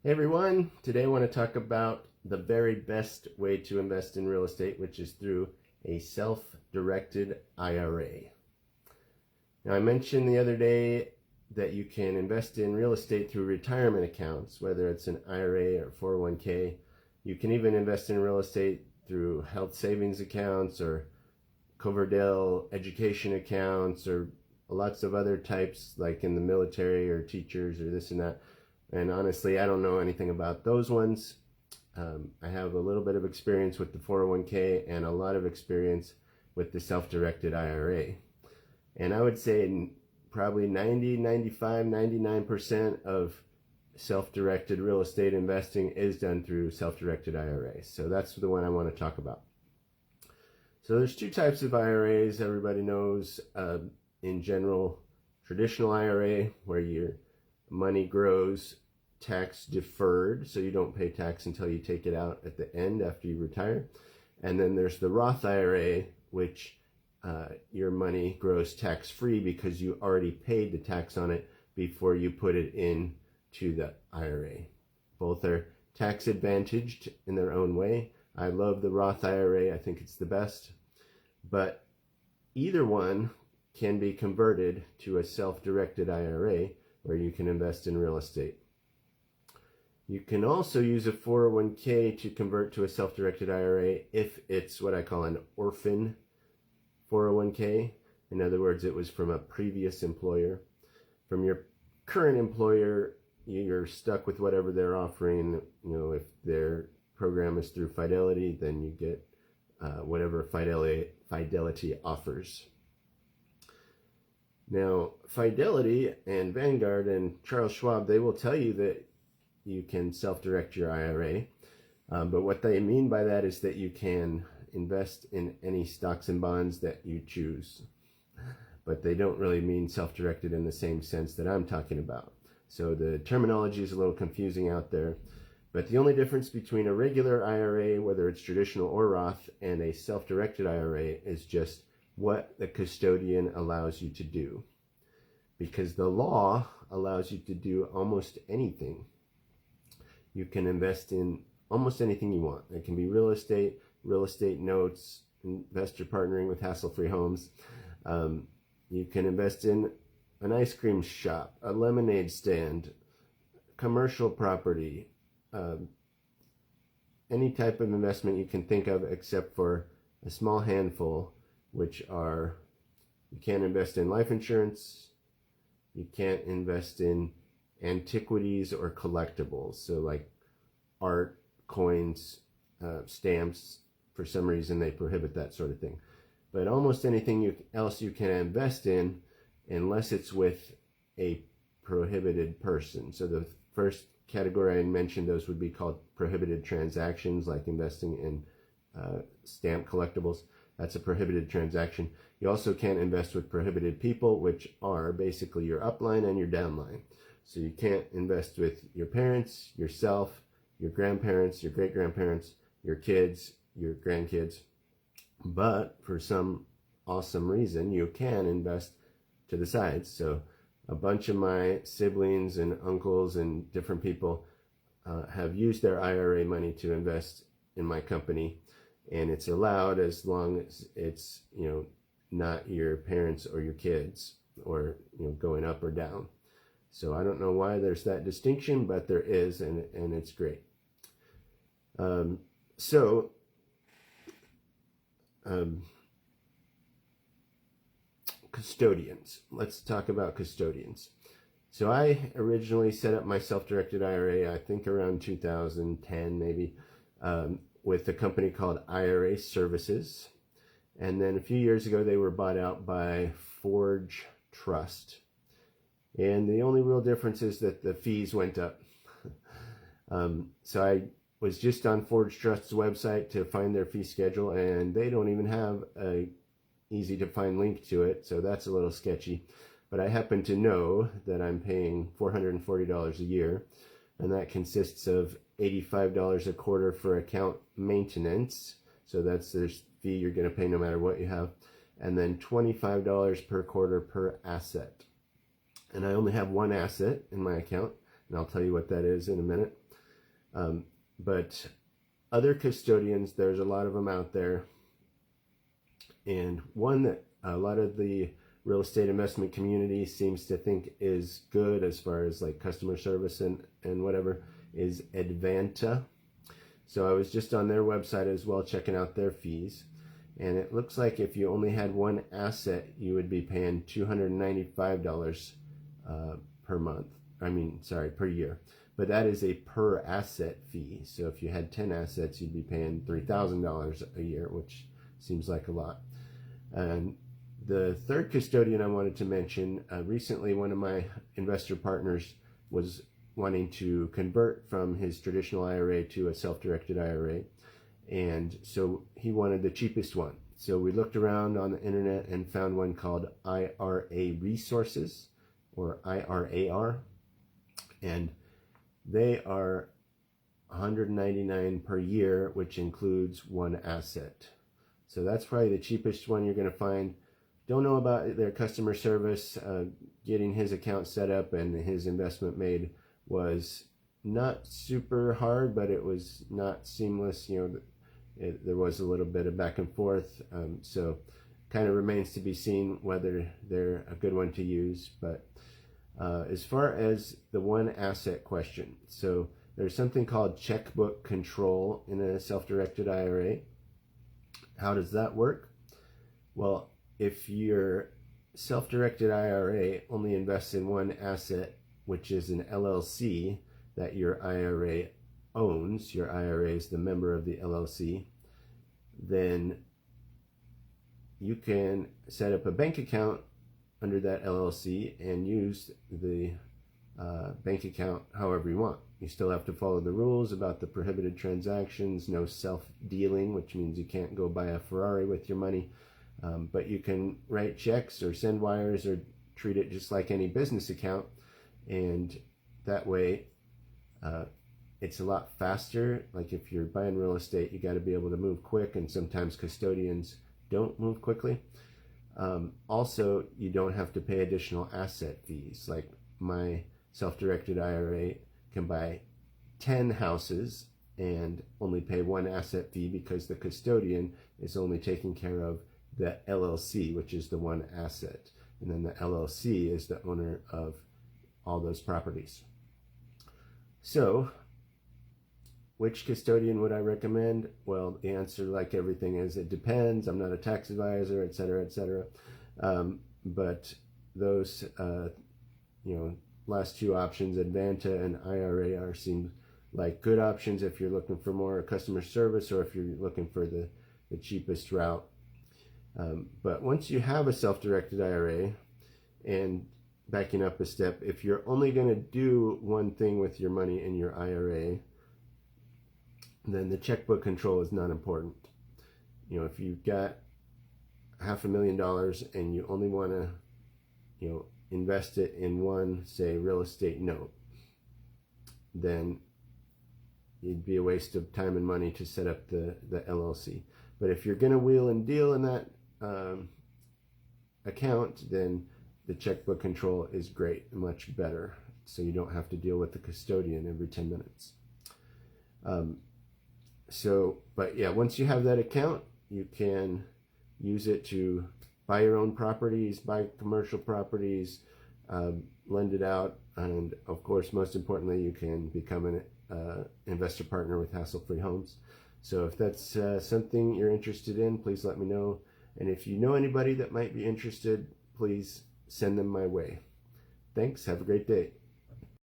Hey everyone, today I want to talk about the very best way to invest in real estate, which is through a self-directed IRA. Now, I mentioned the other day that you can invest in real estate through retirement accounts, whether it's an IRA or 401k. You can even invest in real estate through health savings accounts or Coverdell education accounts or lots of other types, like in the military or teachers or this and that. And honestly, I don't know anything about those ones. I have a little bit of experience with the 401k and a lot of experience with the self-directed IRA. And I would say probably 90, 95, 99% of self-directed real estate investing is done through self-directed IRAs. So that's the one I want to talk about. So there's two types of IRAs everybody knows. In general, traditional IRA, where your money grows tax deferred, so you don't pay tax until you take it out at the end after you retire. And then there's the Roth IRA, which your money grows tax free because you already paid the tax on it before you put it in to the IRA. Both are tax advantaged in their own way. I love the Roth IRA. I think it's the best. But either one can be converted to a self-directed IRA where you can invest in real estate. You can also use a 401k to convert to a self-directed IRA if it's what I call an orphan 401k. In other words, it was from a previous employer. From your current employer, you're stuck with whatever they're offering. If their program is through Fidelity, then you get whatever Fidelity offers. Now, Fidelity and Vanguard and Charles Schwab, they will tell you that you can self-direct your IRA. But what they mean by that is that you can invest in any stocks and bonds that you choose. But they don't really mean self-directed in the same sense that I'm talking about. So the terminology is a little confusing out there. But the only difference between a regular IRA, whether it's traditional or Roth, and a self-directed IRA is just what the custodian allows you to do. Because the law allows you to do almost anything. You can invest in almost anything you want. It can be real estate notes, investor partnering with hassle-free homes. You can invest in an ice cream shop, a lemonade stand, commercial property, any type of investment you can think of except for a small handful, which are, you can't invest in life insurance, you can't invest in antiquities or collectibles, so like art, coins, stamps. For some reason they prohibit that sort of thing. But almost anything else you can invest in, unless it's with a prohibited person. So the first category I mentioned, those would be called prohibited transactions, like investing in stamp collectibles. That's a prohibited transaction. You also can't invest with prohibited people, which are basically your upline and your downline. So you can't invest with your parents, yourself, your grandparents, your great-grandparents, your kids, your grandkids. But for some awesome reason, you can invest to the sides. So a bunch of my siblings and uncles and different people have used their IRA money to invest in my company. And it's allowed as long as it's, not your parents or your kids or, going up or down. So I don't know why there's that distinction, but there is, and it's great. Custodians. Let's talk about custodians. So I originally set up my self-directed IRA, I think around 2010 maybe, with a company called IRA Services. And then a few years ago, they were bought out by Forge Trust. And the only real difference is that the fees went up. So I was just on Forge Trust's website to find their fee schedule, and they don't even have a easy to find link to it. So that's a little sketchy. But I happen to know that I'm paying $440 a year, and that consists of $85 a quarter for account maintenance. So that's the fee you're going to pay no matter what you have. And then $25 per quarter per asset. And I only have one asset in my account, and I'll tell you what that is in a minute. But other custodians, there's a lot of them out there, and one that a lot of the real estate investment community seems to think is good as far as like customer service and whatever is Advanta. So I was just on their website as well, checking out their fees, and it looks like if you only had one asset, you would be paying $295 per month. Per year. But that is a per asset fee. So if you had 10 assets, you'd be paying $3,000 a year, which seems like a lot. And the third custodian I wanted to mention, recently one of my investor partners was wanting to convert from his traditional IRA to a self-directed IRA. And so he wanted the cheapest one. So we looked around on the internet and found one called IRA Resources, or IRAR. And they are $199 per year, which includes one asset. So that's probably the cheapest one you're going to find. Don't know about their customer service. Getting his account set up and his investment made was not super hard, but it was not seamless. There was a little bit of back and forth. So kind of remains to be seen whether they're a good one to use. But as far as the one asset question, so there's something called checkbook control in a self-directed IRA. How does that work? Well, if your self-directed IRA only invests in one asset, which is an LLC that your IRA owns, your IRA is the member of the LLC, then you can set up a bank account under that LLC and use the bank account however you want. You still have to follow the rules about the prohibited transactions, no self-dealing, which means you can't go buy a Ferrari with your money, but you can write checks or send wires or treat it just like any business account, and that way it's a lot faster. Like if you're buying real estate, you got to be able to move quick, and sometimes custodians don't move quickly. Also, you don't have to pay additional asset fees. Like my self-directed IRA can buy 10 houses and only pay one asset fee because the custodian is only taking care of the LLC, which is the one asset. And then the LLC is the owner of all those properties. So, which custodian would I recommend? Well, the answer, like everything, is it depends. I'm not a tax advisor, etc., etc. But those, last two options, Advanta and IRA, seem like good options if you're looking for more customer service or if you're looking for the cheapest route. But once you have a self-directed IRA, and backing up a step, if you're only going to do one thing with your money in your IRA, then the checkbook control is not important. If you've got $500,000 and you only want to, invest it in one, say, real estate note, then it'd be a waste of time and money to set up the LLC. But if you're going to wheel and deal in that account, then the checkbook control is great, much better. So you don't have to deal with the custodian every 10 minutes. Once you have that account, you can use it to buy your own properties, buy commercial properties, lend it out, and of course, most importantly, you can become an investor partner with Hassle-Free Homes. So if that's something you're interested in, please let me know. And if you know anybody that might be interested, please send them my way. Thanks. Have a great day.